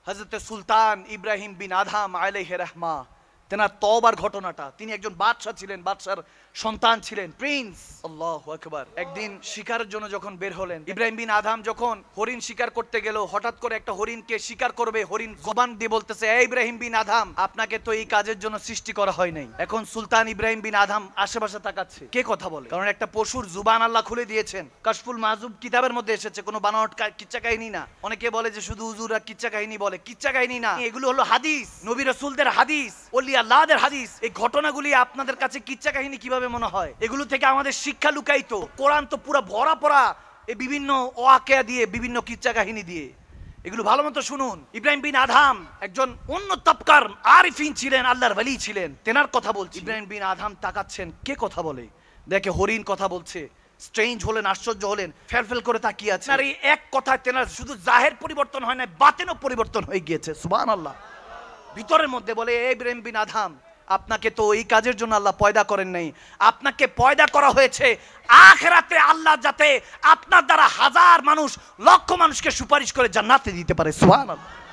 হযরত সুলতান ইব্রাহিম বিন Adham আলাইহির রাহমা, তেনার তওবার ঘটনাটা। তিনি একজন বাদশা ছিলেন, বাদশার সন্তান ছিলেন, প্রিন্স। আল্লাহু আকবার। একদিন শিকারের জন্য যখন বের হলেন, ইব্রাহিম বিন আদহাম যখন হরিণ শিকার করতে গেল, হঠাৎ করে একটা হরিণকে শিকার করবে, হরিণ জবান দিয়ে বলতেছে, এই ইব্রাহিম বিন আদহাম, আপনাকে তো এই কাজের জন্য সৃষ্টি করা হয় নাই। এখন সুলতান ইব্রাহিম বিন আদহাম আশেপাশে তাকাচ্ছে, কে কথা বলে, কারণ একটা পশুর জুবান আল্লাহ খুলে দিয়েছেন। কাশফুল মাহজুব কিতাবের মধ্যে এসেছে, কোনো বানাওয়াট কিচ্ছা কাহিনী না। অনেকে বলে যে শুধু হুজুররা কিচ্ছা কাহিনী বলে, কিচ্ছা কাহিনী না, এগুলো হলো হাদিস, নবী রাসূলদের হাদিস, ওলি আল্লাহদের হাদিস। এই ঘটনাগুলি আপনাদের কাছে কিচ্ছা কাহিনী কিভাবে মনে হয়? এগুলো থেকে আমাদের শিক্ষা লুকায়িত। কোরআন তো পুরো ভরা পড়া এই বিভিন্ন ওয়াকিয়া দিয়ে, বিভিন্ন কিচ্ছা কাহিনী দিয়ে। এগুলো ভালো মতো শুনুন। ইব্রাহিম বিন আদহাম একজন অন্য তাবকার আরিফিন ছিলেন, আল্লাহর ওলি ছিলেন, তেনার কথা বলছি। ইব্রাহিম বিন আদহাম তাকাচ্ছেন, কে কথা বলে, দেখে হরিণ কথা বলছে। স্ট্রেঞ্জ হলেন, আশ্চর্য হলেন, ফেলফেল করে তাকিয়ে আছেন। আর এই এক কথায় তেনার শুধু জাহের পরিবর্তন হয় না, বাতেনও পরিবর্তন হয়ে গিয়েছে। সুবহানাল্লাহ। ভিতরের মধ্যে বলে, ইব্রাহিম বিন আদহাম, আপনাকে তো এই কাজের জন্য আল্লাহ পয়দা করেন নাই, আপনাকে পয়দা করা হয়েছে আখিরাতে আল্লাহ যাতে আপনার দ্বারা হাজার মানুষ, লক্ষ মানুষকে সুপারিশ করে জান্নাতে দিতে পারে। সুবহানাল্লাহ।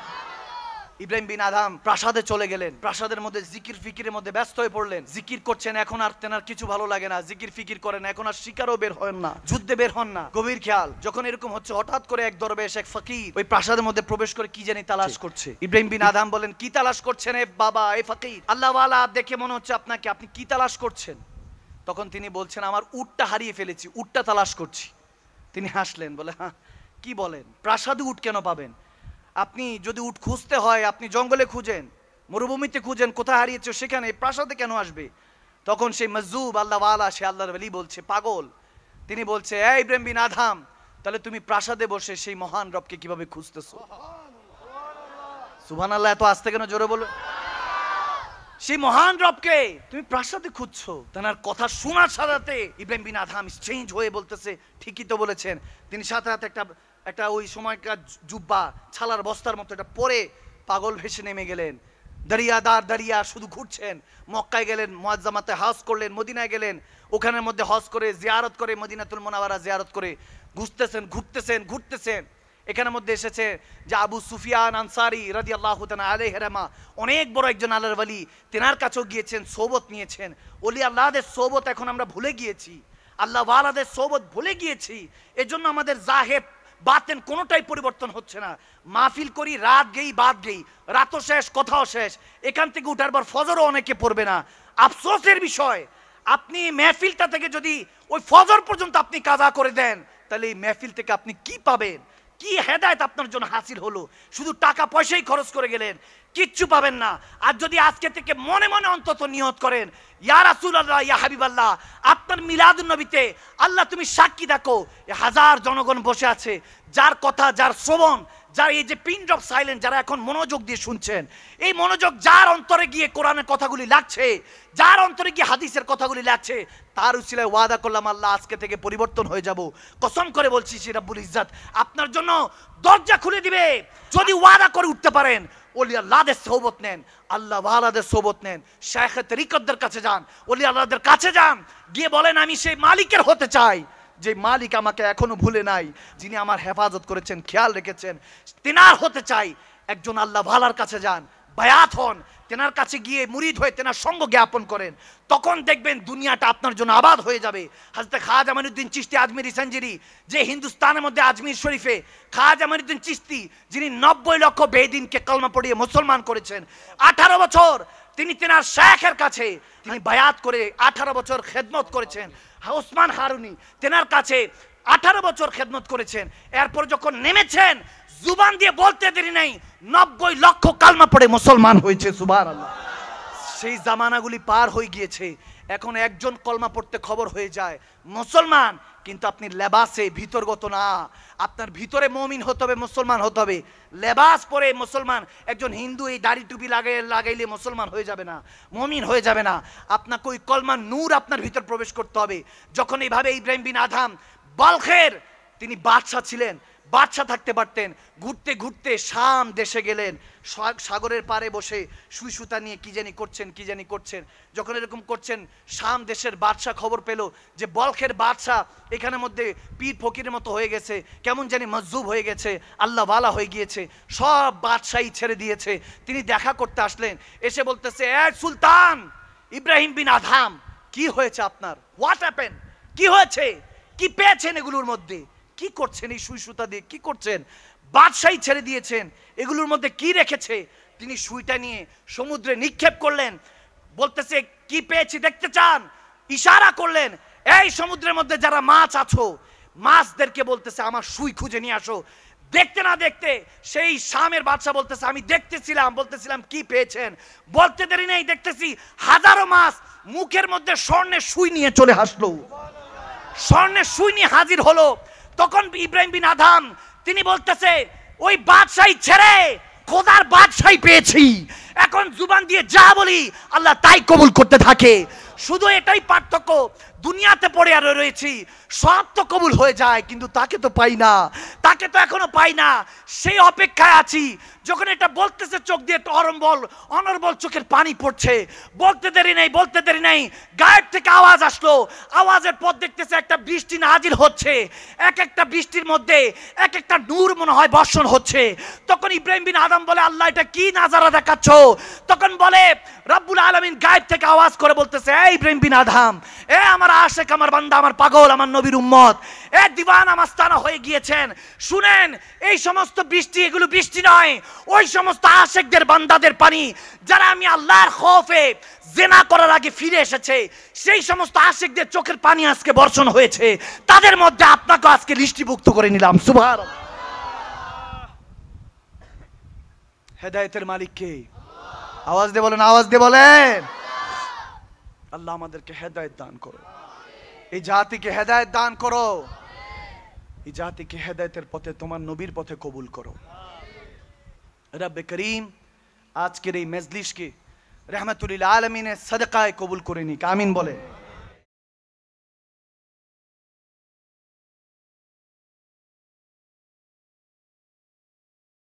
ইব্রাহিম বিন আদহাম প্রাসাদে চলে গেলেন, প্রাসাদের মধ্যে জিকির ফিকিরের মধ্যে ব্যস্ত হয়ে পড়লেন। জিকির করছেন, এখন আর তেনার কিছু ভালো লাগে না, জিকির ফিকির করেন, এখন আর শিকারও বের হন না, যুদ্ধে বের হন না। গভীর খেয়াল, যখন এরকম হচ্ছে, হঠাৎ করে এক দরবেশ, এক ফকির ওই প্রাসাদের মধ্যে প্রবেশ করে কি জানি তালাশ করছে। ইব্রাহিম বিন আদহাম বলেন, কি তালাশ করছেন এ বাবা, এ ফকির? আল্লাহ ওয়ালা দেখে মনে হচ্ছে আপনাকে, আপনি কি তালাশ করছেন? তখন তিনি বলছেন, আমার উটটা হারিয়ে ফেলেছি, উটটা তালাশ করছি। তিনি হাসলেন, বলে, হ্যাঁ কি বলেন, প্রাসাদে উট কেন পাবেন? আপনি যদি উট খুঁজতে হয়, আপনি জঙ্গলে খুঁজেন, মরুভূমিতে খুঁজেন, কোথায় হারিয়েছে সেখানে, প্রাসাদে কেন আসবে? তখন সেই মজজুব আল্লাহ ওয়ালা, সে আল্লাহর ওলি বলছে, পাগল। তিনি বলছে, এই ইব্রাহিম বিন আদহাম, তাহলে তুমি প্রাসাদে বসে সেই মহান রবকে কিভাবে খুঁজতেছো? সুবহানাল্লাহ। এত আস্তে কেন, জোরে বলো। সেই মহান রবকে তুমি প্রাসাদে খুঁজছো। তার কথা শোনার সাথে ইব্রাহিম বিন আদহাম চেঞ্জ হয়ে বলতেছে, ঠিকই তো বলেছেন। তিনি সাথে সাথে একটা ওই সময়কার জুব্বা, ছালার বস্তার মতো এটা পরে পাগল ভেসে নেমে গেলেন। দরিয়াদার দরিয়া শুধু ঘুরছেন। মক্কায় গেলেন, মুআজ্জামাতে হজ করলেন, মদিনায় গেলেন, ওখানের মধ্যে হজ করে, জিয়ারত করে, মদিনাতুল মুনাওয়ারা জিয়ারত করে ঘুরতেছেন, ঘুরতেছেন। এখানের মধ্যে এসেছে যে আবু সুফিয়ান আনসারী রাদিয়াল্লাহু তাআলা আলাইহি রাহমা, অনেক বড় একজন আল্লাহর ওলি, তেনার কাছেও গিয়েছেন, সোহবত নিয়েছেন। ওলি আল্লাহদের সোহবত এখন আমরা ভুলে গিয়েছি, আল্লাহ ওয়ালাদের সোহবত ভুলে গিয়েছি। এজন্য আমাদের জাহের বাতেন কোনোটাই পরিবর্তন হচ্ছে না। মাহফিল করি, রাত গেই বাদ গেই, রাতও শেষ, কথাও শেষ, এখান থেকে উঠার পর ফজরও অনেকে পড়বে না। আফসোসের বিষয়, আপনি মেহফিলটা থেকে যদি ওই ফজর পর্যন্ত আপনি কাজা করে দেন, তাহলে এই মেহফিল থেকে আপনি কি পাবেন? কি হেদায়েত আপনার জন্য হাসিল হলো? শুধু টাকা পয়সাই খরচ করে গেলেন, কিচ্ছু পাবেন না। আর যদি আজকে থেকে মনে মনে অন্তত নিয়ত করেন, ইয়া রাসূলুল্লাহ, ইয়া হাবিবাল্লাহ, আপনার মিলাদুন নবীতে আল্লাহ তুমি সাক্ষী দেখো, হাজার জনগণ বসে আছে, যার কথা, যার শ্রবণ, যার এই যে পিন ড্রপ সাইলেন্ট, যারা এখন মনোযোগ দিয়ে শুনছেন, এই মনোযোগ যার অন্তরে গিয়ে কোরআনের কথাগুলি লাগছে, যার অন্তরে গিয়ে হাদিসের কথাগুলি লাগছে, তার উসিলায় ওয়াদা করলাম আল্লাহ আজকে থেকে পরিবর্তন হয়ে যাব। কসম করে বলছি, সে রব্বুল ইজ্জত আপনার জন্য দরজা খুলে দিবে যদি ওয়াদা করে উঠতে পারেন। ওলি আল্লাহদের সোহবত নেন, আল্লাহ ওয়ালাদের সোহবত নেন, শায়খ তরিকতদের কাছে যান, ওলি আল্লাহদের কাছে যান, গিয়ে বলেন আমি সেই মালিকের হতে চাই যে মালিক আমাকে এখনো ভুলে নাই, যিনি আমার হেফাজত করেছেন, খেয়াল রেখেছেন, তেনার হতে চাই। একজন আল্লাহ ওয়ালার কাছে যান, বায়াত হন, তেনার কাছে গিয়ে মুরিদ হয়ে তেনার সঙ্গ জ্ঞাপন করেন, তখন দেখবেন দুনিয়াটা আপনার জন্য আবাদ হয়ে যাবে। হযরত খাজা আমানুদ্দিন চিশতি আজমিরি সঞ্জিরি, যে হিন্দুস্তানের মধ্যে আজমির শরীফে খাজা আমানুদ্দিন চিশতি, যিনি 90 লক্ষ বেদিনকে কলমা পড়িয়ে মুসলমান করেছেন, 18 বছর তিনি তেনার শেখের কাছে তিনি বায়াত করে 18 বছর খেদমত করেছেন। ওসমান হারুনি তেনার কাছে 18 বছর খেদমত করেছেন। এরপর যখন নেমেছেন, জুবান দিয়ে বলতে দেরি নাই, 90 লক্ষ কালমা পড়ে মুসলমান হয়েছে। সুবহানাল্লাহ। সেই জামানাগুলি পার হয়ে গিয়েছে, এখন একজন কলমা পড়তে খবর হয়ে যায় মুসলমান, কিন্তু আপনি লেবাসে ভিতরগত না, আপনার ভিতরে মুমিন হতে হবে, মুসলমান হতে হবে। লেবাস পরে মুসলমান, একজন হিন্দু এই দাড়ি টুপি লাগাইলে মুসলমান হয়ে যাবে না, মুমিন হয়ে যাবে না। আপনাকে ওই কলমার নূর আপনার ভিতর প্রবেশ করতে হবে। যখন এইভাবে ইব্রাহিম বিন আদহাম বালখের, তিনি বাদশাহ ছিলেন, বাদশা থাকতে পারতেন। ঘুরতে ঘুরতে শাম দেশে গেলেন, সাগরের পাড়ে বসে সুই সুতা নিয়ে কি জানি করছেন। যখন এরকম করছেন, শাম দেশের বাদশা খবর পেল যে বলখের বাদশা এখানের মধ্যে পীর ফকিরের মতো হয়ে গেছে, কেমন জানি মজজুব হয়ে গেছে, আল্লাহ ওয়ালা হয়ে গিয়েছে, সব বাদশাহী ছেড়ে দিয়েছে। তিনি দেখা করতে আসলেন, এসে বলতেছে, এ সুলতান ইব্রাহিম বিন আদহাম, কি হয়েছে আপনার? What happen? কি হয়েছে? কি পেয়েছেন এগুলোর মধ্যে? কি করছেন এই সুই সুতা দিয়ে? কি করছেন? বাদশাহী ছেড়ে দিয়েছেন, এগুলোর মধ্যে কি রেখেছে? তিনি সুইটা নিয়ে সমুদ্রে নিক্ষেপ করলেন। বলতেছে, কি পেয়েছি দেখতে চান? ইশারা করলেন, এই সমুদ্রের মধ্যে যারা মাছ আছো, মাছদেরকে বলতেছে আমার সুই খুঁজে নিয়ে আসো। দেখতে না দেখতে সেই শামের বাদশা বলতেছে, আমি বলতেছিলাম কি পেয়েছেন? বলতে দেরি নেই, দেখতেছি হাজারো মাছ মুখের মধ্যে স্বর্ণের সুই নিয়ে চলে আসলো, স্বর্ণের সুই নিয়ে হাজির হলো। তখন ইব্রাহিম বিন আদহাম তিনি বলতেছে, ওই বাদশাহী ছেড়ে খোদার বাদশাহী পেয়েছি, এখন জুবান দিয়ে যা বলি আল্লাহ তাই কবুল করতে থাকে। শুধু এটাই পার্থক্য, দুনিয়াতে পড়ে আর রয়েছি, সব তো কবুল হয়ে যায়, কিন্তু তাকে তো পাই না, তাকে তো এখনো পাই না। সেই অপেক্ষায় আছি। যখন এটা বলতেছে, চোখ দিয়ে অনর্বল চোখের পানি পড়ছে। বলতে দেরি নেই, গায়েব থেকে আওয়াজ আসলো। আওয়াজের পর দেখতেছে একটা বৃষ্টি নাজিল হচ্ছে, এক একটা বৃষ্টির মধ্যে এক একটা নূর মনে হয় বর্ষণ হচ্ছে। তখন ইব্রাহিম বিন আদম বলে, আল্লাহ এটা কি নাজারা দেখাচ্ছ? তখন বলে রব্বুল আলামিন গায়েব থেকে আওয়াজ করে বলতেছে, এই ইব্রাহিম বিন আদম, এ আমার আশেক, আমার বান্দা, আমার পাগল, আমার নবীর উম্মত, এ দিওয়ানা মাস্তানা হয়ে গিয়েছেন, শুনেন, এই সমস্ত বৃষ্টি এগুলো বৃষ্টি নয়, ওই সমস্ত আশেকদের বান্দাদের পানি যারা আমি আল্লাহর খৌফে জিনা করার আগে ফিরে এসেছে, সেই সমস্ত আশেকদের চোখের পানি আজকে বর্ষণ হয়েছে, তাদের মধ্যে আপনাকে আজকে লিস্টিভুক্ত করে নিলাম। সুবহানাল্লাহ। হেদায়েতের মালিক কে? আওয়াজ দিয়ে বলেন, আওয়াজ দিয়ে বলেন। আল্লাহ আমাদেরকে হেদায়েত দান করো, এই জাতিকে হেদায়েত দান করো, এই জাতিকে হেদায়েতের পথে, তোমার নবীর পথে কবুল করো। রব্বে করিম আজকের এই মজলিসকে রহমতুল লিল আলামিনের সদকায় কবুল করে নিক। আমিন বলে।